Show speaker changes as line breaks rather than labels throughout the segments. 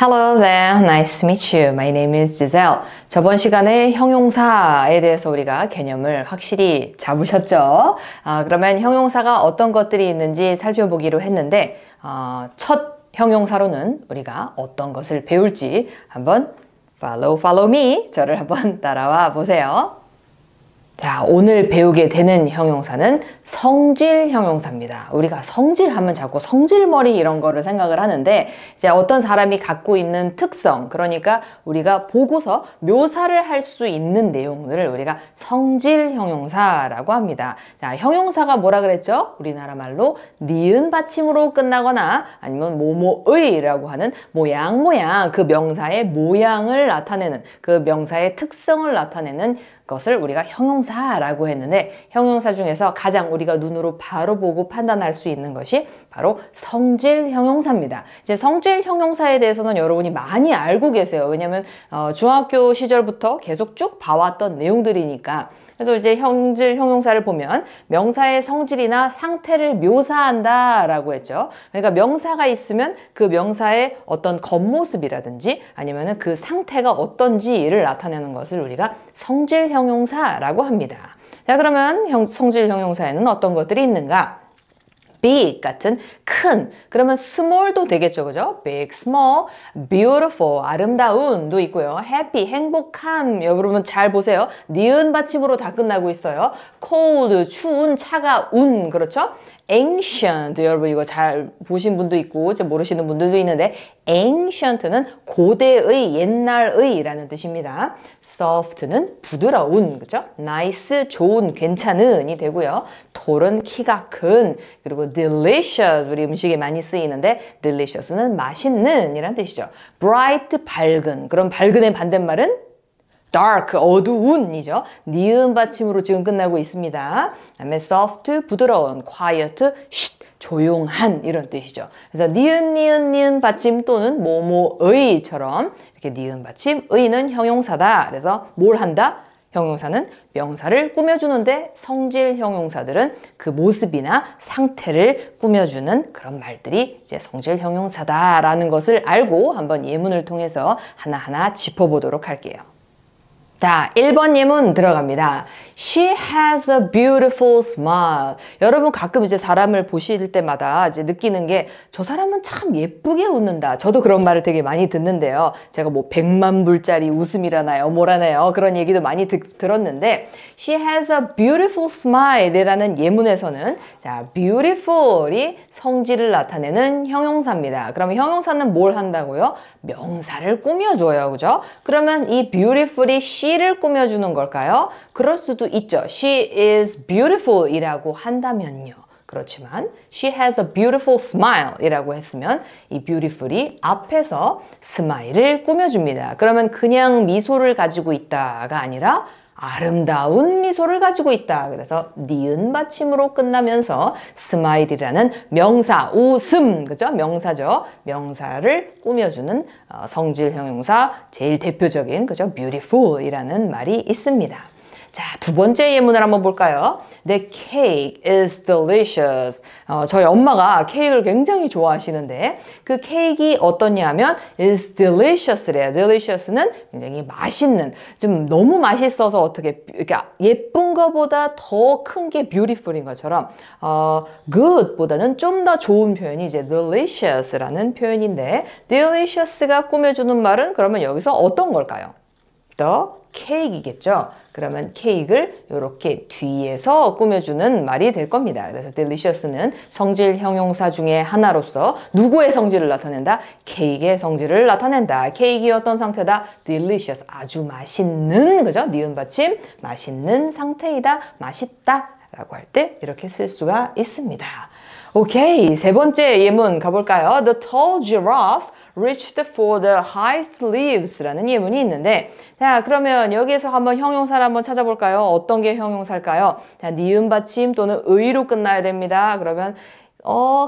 Hello there, nice to meet you. My name is Giselle. 저번 시간에 형용사에 대해서 우리가 개념을 확실히 잡으셨죠? 그러면 형용사가 어떤 것들이 있는지 살펴보기로 했는데 첫 형용사로는 우리가 어떤 것을 배울지 한번 follow me, 저를 한번 따라와 보세요. 자, 오늘 배우게 되는 형용사는 성질 형용사입니다. 우리가 성질하면 자꾸 성질머리 이런 거를 생각을 하는데 이제 어떤 사람이 갖고 있는 특성, 그러니까 우리가 보고서 묘사를 할 수 있는 내용들을 우리가 성질 형용사라고 합니다. 자, 형용사가 뭐라 그랬죠? 우리나라 말로 니은 받침으로 끝나거나 아니면 뭐뭐의라고 하는 모양 그 명사의 모양을 나타내는, 그 명사의 특성을 나타내는 것을 우리가 형용사라고 했는데, 형용사 중에서 가장 우리가 눈으로 바로 보고 판단할 수 있는 것이 바로 성질 형용사입니다. 이제 성질 형용사에 대해서는 여러분이 많이 알고 계세요. 왜냐하면 중학교 시절부터 계속 쭉 봐왔던 내용들이니까. 그래서 이제 성질 형용사를 보면 명사의 성질이나 상태를 묘사한다 라고 했죠. 그러니까 명사가 있으면 그 명사의 어떤 겉모습이라든지 아니면은 그 상태가 어떤지를 나타내는 것을 우리가 성질 형용사라고 합니다. 자, 그러면 성질 형용사에는 어떤 것들이 있는가? big 같은 큰, 그러면 small도 되겠죠, 그죠? big, small, beautiful, 아름다운도 있고요. happy, 행복한, 여러분 잘 보세요. 니은 받침으로 다 끝나고 있어요. cold, 추운, 차가운, 그렇죠? ancient, 여러분 이거 잘 보신 분도 있고 모르시는 분들도 있는데 ancient는 고대의, 옛날의 라는 뜻입니다. soft는 부드러운, 그죠? nice, 좋은, 괜찮은이 되고요. tall은 키가 큰, 그리고 delicious, 우리 음식에 많이 쓰이는데 delicious는 맛있는 이란 뜻이죠. bright, 밝은, 그럼 밝은의 반대말은 dark, 어두운이죠. 니은 받침으로 지금 끝나고 있습니다. 그다음에 soft, 부드러운, quiet, 조용한 이런 뜻이죠. 그래서 니은 받침 또는 뭐뭐의처럼 이렇게 니은 받침, 의는 형용사다. 그래서 뭘 한다? 형용사는 명사를 꾸며주는데 성질 형용사들은 그 모습이나 상태를 꾸며주는 그런 말들이 이제 성질 형용사다라는 것을 알고 한번 예문을 통해서 하나하나 짚어보도록 할게요. 자, 1번 예문 들어갑니다. She has a beautiful smile. 여러분 가끔 이제 사람을 보실 때마다 이제 느끼는 게 저 사람은 참 예쁘게 웃는다. 저도 그런 말을 되게 많이 듣는데요. 제가 뭐 100만 불짜리 웃음이라나요? 뭐라나요? 그런 얘기도 많이 들었는데 She has a beautiful smile 이라는 예문에서는 자, beautiful이 성질을 나타내는 형용사입니다. 그러면 형용사는 뭘 한다고요? 명사를 꾸며줘요. 그죠? 그러면 이 beautiful이 she를 꾸며주는 걸까요? 그럴 수도 있죠. She is beautiful 이라고 한다면요. 그렇지만 she has a beautiful smile 이라고 했으면 이 beautiful이 앞에서 smile을 꾸며줍니다. 그러면 그냥 미소를 가지고 있다가 아니라 아름다운 미소를 가지고 있다. 그래서 니은 받침으로 끝나면서 smile이라는 명사, 웃음, 그죠? 명사죠. 명사를 꾸며주는 성질 형용사 제일 대표적인, 그죠? beautiful이라는 말이 있습니다. 자, 두 번째 예문을 한번 볼까요? The cake is delicious. 저희 엄마가 케이크를 굉장히 좋아하시는데 그 케이크가 어떠냐면 is delicious래요. delicious는 굉장히 맛있는, 좀 너무 맛있어서 어떻게 이렇게 예쁜 거보다 더 큰 게 beautiful인 것처럼 good보다는 좀 더 좋은 표현이 이제 delicious라는 표현인데 delicious가 꾸며주는 말은 그러면 여기서 어떤 걸까요? The cake이겠죠. 그러면 케이크를 이렇게 뒤에서 꾸며주는 말이 될 겁니다. 그래서 delicious는 성질 형용사 중에 하나로서 누구의 성질을 나타낸다? 케이크의 성질을 나타낸다. 케이크가 어떤 상태다? delicious, 아주 맛있는, 그죠? 니은 받침, 맛있는 상태이다, 맛있다 라고 할 때 이렇게 쓸 수가 있습니다. 오케이, 세 번째 예문 가볼까요? The tall giraffe reached for the high sleeves 라는 예문이 있는데, 자, 그러면 여기에서 한번 형용사를 한번 찾아볼까요? 어떤 게 형용사일까요? 자, 니은 받침 또는 의로 끝나야 됩니다. 그러면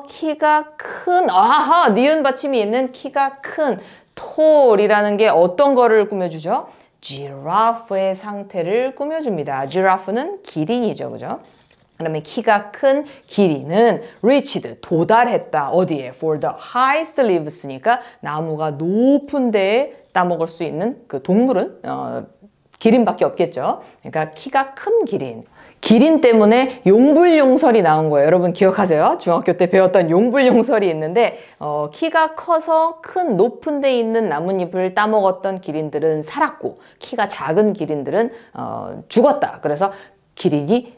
키가 큰, 아하, 니은 받침이 있는 키가 큰, tall이라는 게 어떤 거를 꾸며주죠? 지라프의 상태를 꾸며줍니다. 지라프는 기린이죠, 그죠? 그다음에 키가 큰 길이는 reached, 도달했다. 어디에? For the highest leaves니까 나무가 높은 데에 따먹을 수 있는 그 동물은 기린밖에 없겠죠. 그러니까 키가 큰 기린. 기린 때문에 용불용설이 나온 거예요. 여러분 기억하세요? 중학교 때 배웠던 용불용설이 있는데 키가 커서 큰 높은 데 있는 나뭇잎을 따먹었던 기린들은 살았고 키가 작은 기린들은 죽었다. 그래서 기린이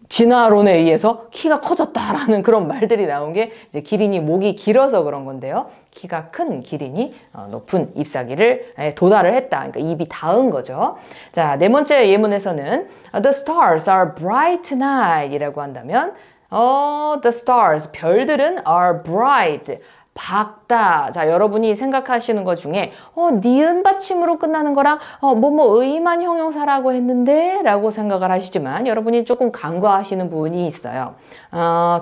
진화론에 의해서 키가 커졌다라는 그런 말들이 나온 게 이제 기린이 목이 길어서 그런 건데요. 키가 큰 기린이 높은 잎사귀를 도달을 했다. 그러니까 입이 닿은 거죠. 자, 네 번째 예문에서는 The stars are bright tonight 이라고 한다면 the stars, 별들은 are bright, 밝다. 자, 여러분이 생각하시는 것 중에 니은 받침으로 끝나는 거랑 의의만 형용사라고 했는데 라고 생각을 하시지만 여러분이 조금 간과하시는 부분이 있어요.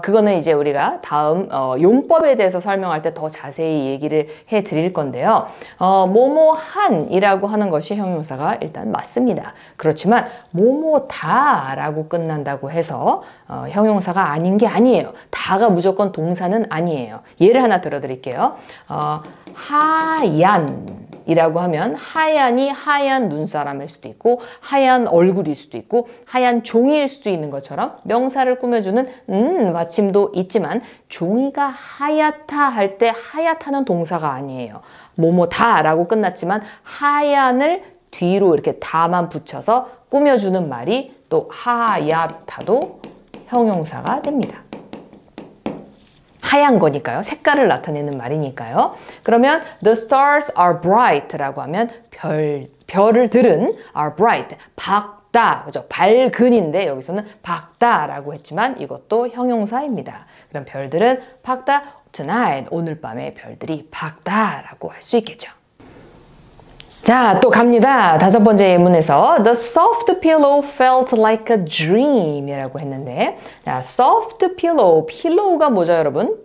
그거는 이제 우리가 다음 용법에 대해서 설명할 때 더 자세히 얘기를 해 드릴 건데요. 뭐뭐한이라고 하는 것이 형용사가 일단 맞습니다. 그렇지만 뭐뭐다라고 끝난다고 해서 형용사가 아닌 게 아니에요. 다가 무조건 동사는 아니에요. 예를 하나 들어드릴게요. 하얀이라고 하면 하얀이 하얀 눈사람일 수도 있고 하얀 얼굴일 수도 있고 하얀 종이일 수도 있는 것처럼 명사를 꾸며주는 받침도 있지만 종이가 하얗다 할 때 하얗다는 동사가 아니에요. 뭐뭐다라고 끝났지만 하얀을 뒤로 이렇게 다만 붙여서 꾸며주는 말이 또 하얗다도 형용사가 됩니다. 하얀 거니까요. 색깔을 나타내는 말이니까요. 그러면 the stars are bright라고 하면 별들은 are bright, 밝다. 그죠? 밝은인데 여기서는 밝다라고 했지만 이것도 형용사입니다. 그럼 별들은 밝다. tonight, 오늘 밤에 별들이 밝다라고 할 수 있겠죠. 자, 또 갑니다. 다섯 번째 예문에서 The soft pillow felt like a dream 이라고 했는데 자, soft pillow, pillow가 뭐죠 여러분?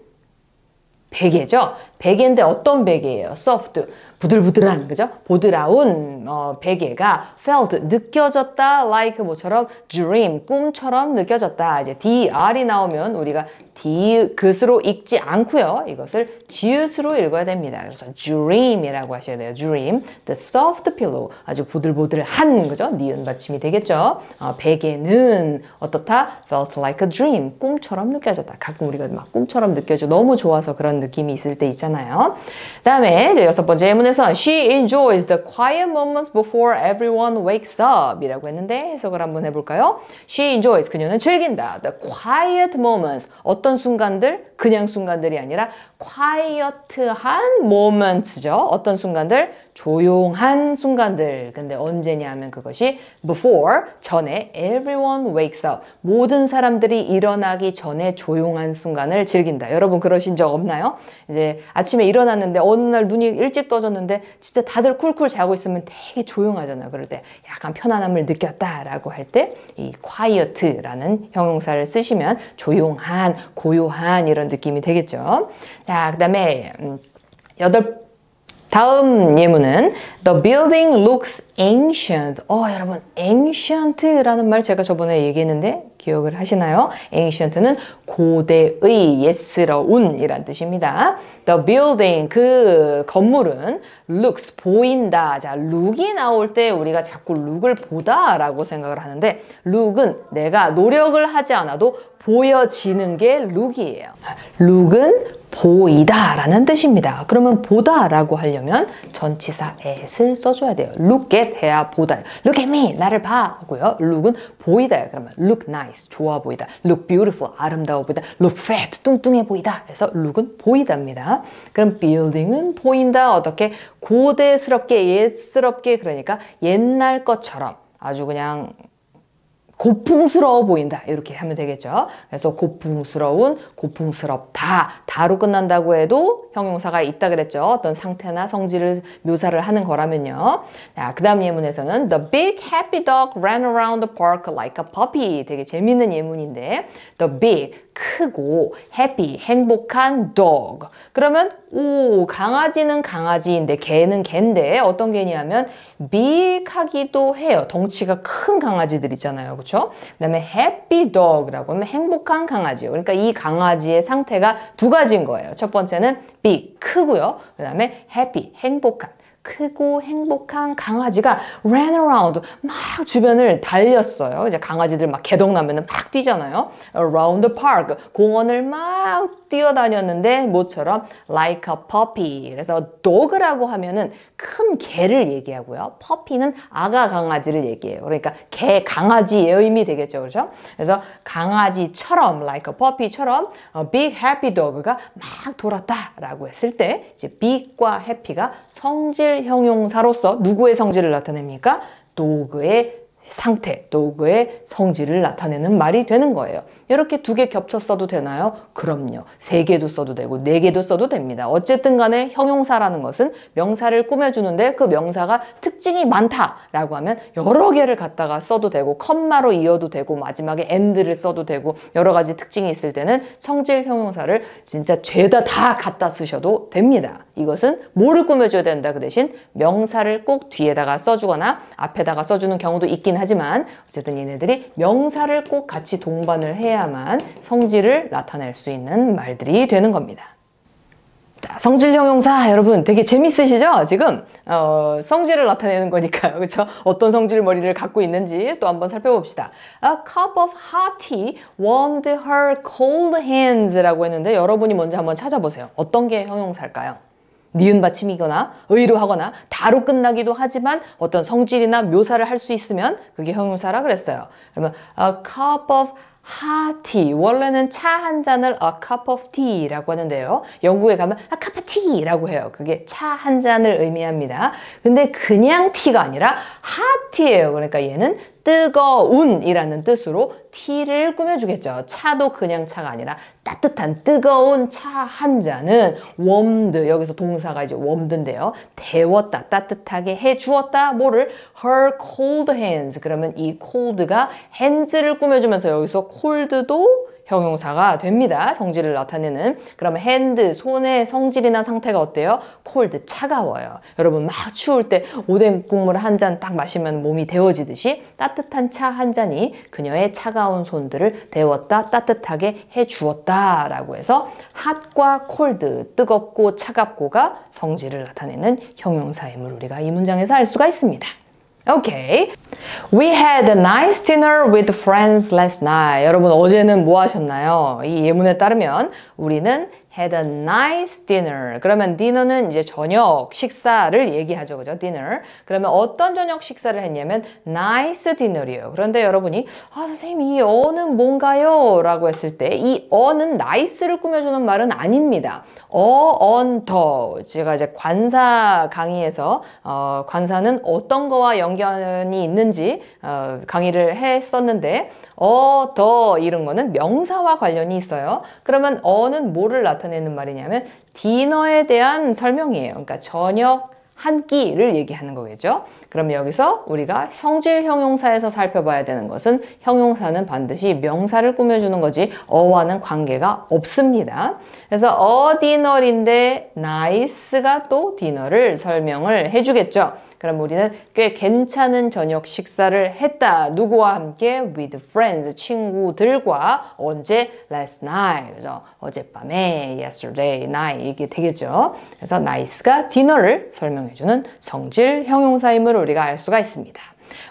베개죠? 베개인데 어떤 베개예요? soft, 부들부들한, 그죠? 보드라운 베개가 felt, 느껴졌다, like 뭐처럼 dream, 꿈처럼 느껴졌다. 이제 dr이 나오면 우리가 디귿으로 읽지 않고요. 이것을 지읒으로 읽어야 됩니다. 그래서 dream이라고 하셔야 돼요. dream, the soft pillow, 아주 보들보들한, 그죠? 니은 받침이 되겠죠? 베개는 어떻다? felt like a dream, 꿈처럼 느껴졌다. 가끔 우리가 막 꿈처럼 느껴져 너무 좋아서 그런 느낌이 있을 때 있잖아요. 다음에 이제 여섯 번째 예문에서 She enjoys the quiet moments before everyone wakes up 이라고 했는데 해석을 한번 해볼까요? She enjoys, 그녀는 즐긴다. The quiet moments, 어떤 순간들? 그냥 순간들이 아니라 quiet한 moments죠. 어떤 순간들? 조용한 순간들. 근데 언제냐 하면 그것이 before, 전에 everyone wakes up. 모든 사람들이 일어나기 전에 조용한 순간을 즐긴다. 여러분 그러신 적 없나요? 이제 아침에 일어났는데 어느 날 눈이 일찍 떠졌는데 진짜 다들 쿨쿨 자고 있으면 되게 조용하잖아요. 그럴 때 약간 편안함을 느꼈다라고 할 때 이 quiet라는 형용사를 쓰시면 조용한, 고요한 이런 느낌이 되겠죠. 자, 그 다음에 다음 예문은 The building looks ancient. 여러분 ancient라는 말 제가 저번에 얘기했는데 기억을 하시나요? ancient는 고대의, 옛스러운 이란 뜻입니다. The building, 그 건물은 looks, 보인다. 자, look이 나올 때 우리가 자꾸 look을 보다 라고 생각을 하는데 look은 내가 노력을 하지 않아도 보여지는 게 look이에요. look은 보이다 라는 뜻입니다. 그러면 보다 라고 하려면 전치사 at을 써줘야 돼요. look at 해야 보다. look at me, 나를 봐 하고요. look은 보이다. 그러면 look nice, 좋아 보이다. look beautiful, 아름다워 보이다. look fat, 뚱뚱해 보이다. 그래서 look은 보이답니다. 그럼 building은 보인다. 어떻게? 고대스럽게, 옛스럽게, 그러니까 옛날 것처럼 아주 그냥 고풍스러워 보인다. 이렇게 하면 되겠죠. 그래서 고풍스러운, 고풍스럽다. 다로 끝난다고 해도 형용사가 있다 그랬죠. 어떤 상태나 성질을 묘사를 하는 거라면요. 자, 그 다음 예문에서는 The big happy dog ran around the park like a puppy. 되게 재밌는 예문인데 The big, 크고 happy, 행복한 dog. 그러면 오, 강아지는 강아지인데 개는 개인데 어떤 개냐면 big하기도 해요. 덩치가 큰 강아지들 있잖아요. 그렇죠? 그다음에 happy dog라고 하면 행복한 강아지요. 그러니까 이 강아지의 상태가 두 가지인 거예요. 첫 번째는 big, 크고요. 그다음에 happy, 행복한. 크고 행복한 강아지가 ran around, 막 주변을 달렸어요. 이제 강아지들 막 개동나면 막 뛰잖아요. around the park, 공원을 막 뛰어다녔는데 모처럼 like a puppy. 그래서 dog라고 하면은 큰 개를 얘기하고요. puppy는 아가 강아지를 얘기해요. 그러니까 개, 강아지의 의미 되겠죠. 그렇죠? 그래서 강아지처럼 like a puppy처럼 big happy dog가 막 돌았다라고 했을 때 이제 big과 happy가 성질 형용사로서 누구의 성질을 나타냅니까? dog의 상태, dog의 성질을 나타내는 말이 되는 거예요. 이렇게 두 개 겹쳐 써도 되나요? 그럼요. 세 개도 써도 되고 네 개도 써도 됩니다. 어쨌든 간에 형용사라는 것은 명사를 꾸며주는데 그 명사가 특징이 많다라고 하면 여러 개를 갖다가 써도 되고 컴마로 이어도 되고 마지막에 and를 써도 되고 여러 가지 특징이 있을 때는 성질 형용사를 진짜 죄다 다 갖다 쓰셔도 됩니다. 이것은 뭐를 꾸며줘야 된다 그 대신 명사를 꼭 뒤에다가 써주거나 앞에다가 써주는 경우도 있긴 하지만 어쨌든 얘네들이 명사를 꼭 같이 동반을 해야만 성질을 나타낼 수 있는 말들이 되는 겁니다. 자, 성질 형용사 여러분 되게 재밌으시죠? 지금 성질을 나타내는 거니까요. 그렇죠? 어떤 성질 머리를 갖고 있는지 또 한번 살펴봅시다. A cup of hot tea warmed her cold hands라고 했는데 여러분이 먼저 한번 찾아보세요. 어떤 게 형용사일까요? 니은 받침이거나 의로 하거나 다로 끝나기도 하지만 어떤 성질이나 묘사를 할 수 있으면 그게 형용사라 그랬어요. 그러면 a cup of hot tea. 원래는 차 한 잔을 a cup of tea라고 하는데요. 영국에 가면 a cup of tea라고 해요. 그게 차 한 잔을 의미합니다. 근데 그냥 tea가 아니라 hot tea예요. 그러니까 얘는 뜨거운이라는 뜻으로 티를 꾸며주겠죠. 차도 그냥 차가 아니라 따뜻한 뜨거운 차 한 잔은 warmed, 여기서 동사가 이제 warmed인데요. 데웠다, 따뜻하게 해주었다. 뭐를? her cold hands. 그러면 이 cold가 hands를 꾸며주면서 여기서 cold도 형용사가 됩니다. 성질을 나타내는. 그러면 hand, 손의 성질이나 상태가 어때요? cold, 차가워요. 여러분 막 추울 때 오뎅 국물 한 잔 딱 마시면 몸이 데워지듯이 따뜻한 차 한 잔이 그녀의 차가운 손들을 데웠다, 따뜻하게 해주었다 라고 해서 hot과 cold, 뜨겁고 차갑고가 성질을 나타내는 형용사임을 우리가 이 문장에서 알 수가 있습니다. Okay. We had a nice dinner with friends last night. 여러분 어제는 뭐 하셨나요? 이 예문에 따르면 우리는 had a nice dinner. 그러면 dinner는 이제 저녁 식사를 얘기하죠. 그죠? dinner. 그러면 어떤 저녁 식사를 했냐면 nice dinner이에요. 그런데 여러분이 선생님 이 어는 뭔가요? 라고 했을 때 이 어는 nice를 꾸며주는 말은 아닙니다. on, 더. 제가 이제 관사 강의에서 관사는 어떤 거와 연관이 있는지 강의를 했었는데 더 이런 거는 명사와 관련이 있어요. 그러면 어는 뭐를 나타내는 말이냐면 디너에 대한 설명이에요. 그러니까 저녁 한 끼를 얘기하는 거겠죠. 그럼 여기서 우리가 성질 형용사에서 살펴봐야 되는 것은 형용사는 반드시 명사를 꾸며주는 거지 어와는 관계가 없습니다. 그래서 디너인데 nice가 또 디너를 설명을 해주겠죠. 그럼 우리는 꽤 괜찮은 저녁 식사를 했다. 누구와 함께? With friends, 친구들과. 언제? Last night. 그죠? 어젯밤에, yesterday night 이게 되겠죠. 그래서 nice가 디너를 설명해주는 성질 형용사임을 우리가 알 수가 있습니다.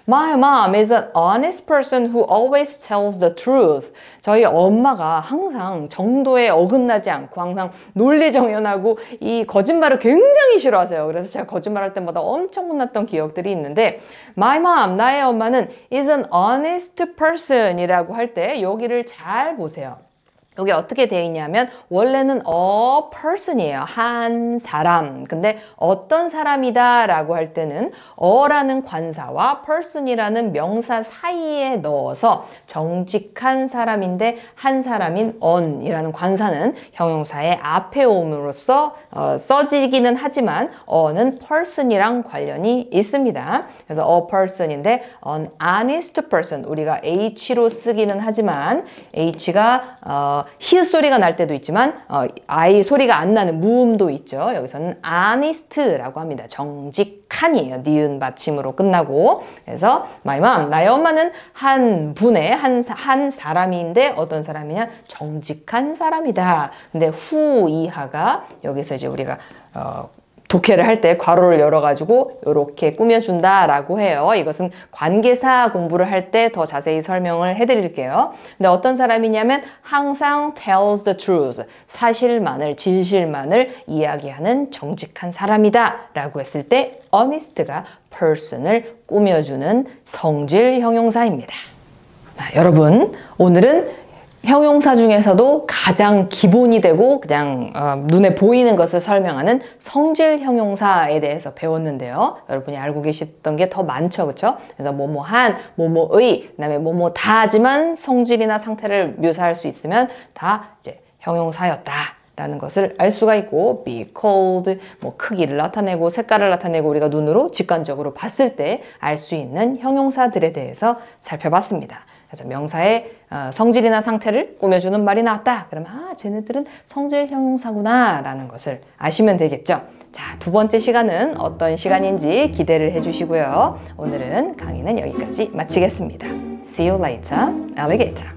My mom is an honest person who always tells the truth. 저희 엄마가 항상 정도에 어긋나지 않고 항상 논리정연하고 이 거짓말을 굉장히 싫어하세요. 그래서 제가 거짓말할 때마다 엄청 혼났던 기억들이 있는데 My mom, 나의 엄마는 is an honest person 이라고 할 때 여기를 잘 보세요. 여기 어떻게 되어 있냐면 원래는 a person이에요. 한 사람. 근데 어떤 사람이다 라고 할 때는 a라는 관사와 person이라는 명사 사이에 넣어서 정직한 사람인데 한 사람인 on이라는 관사는 형용사의 앞에 오므로써 써지기는 하지만 a는 person이랑 관련이 있습니다. 그래서 a person인데 an honest person. 우리가 h로 쓰기는 하지만 h가 히읗 소리가 날 때도 있지만 I 소리가 안 나는 무음도 있죠. 여기서는 honest라고 합니다. 정직한이에요. 니은 받침으로 끝나고. 그래서 my mom, 나의 엄마는 한 분의 한 사람인데 어떤 사람이냐? 정직한 사람이다. 근데 후 이하가 여기서 이제 우리가 독해를 할 때 괄호를 열어가지고 이렇게 꾸며준다라고 해요. 이것은 관계사 공부를 할 때 더 자세히 설명을 해드릴게요. 근데 어떤 사람이냐면 항상 tells the truth, 사실만을, 진실만을 이야기하는 정직한 사람이다 라고 했을 때 honest가 person을 꾸며주는 성질 형용사입니다. 여러분, 오늘은 형용사 중에서도 가장 기본이 되고 그냥 눈에 보이는 것을 설명하는 성질 형용사에 대해서 배웠는데요. 여러분이 알고 계셨던 게 더 많죠, 그렇죠? 그래서 뭐뭐한, 뭐뭐의, 그다음에 뭐뭐다지만 성질이나 상태를 묘사할 수 있으면 다 이제 형용사였다. 라는 것을 알 수가 있고 be cold, 뭐 크기를 나타내고 색깔을 나타내고 우리가 눈으로 직관적으로 봤을 때 알 수 있는 형용사들에 대해서 살펴봤습니다. 그래서 명사의 성질이나 상태를 꾸며주는 말이 나왔다. 그러면 쟤네들은 성질 형용사구나 라는 것을 아시면 되겠죠. 자, 두 번째 시간은 어떤 시간인지 기대를 해주시고요. 오늘은 강의는 여기까지 마치겠습니다. See you later, alligator.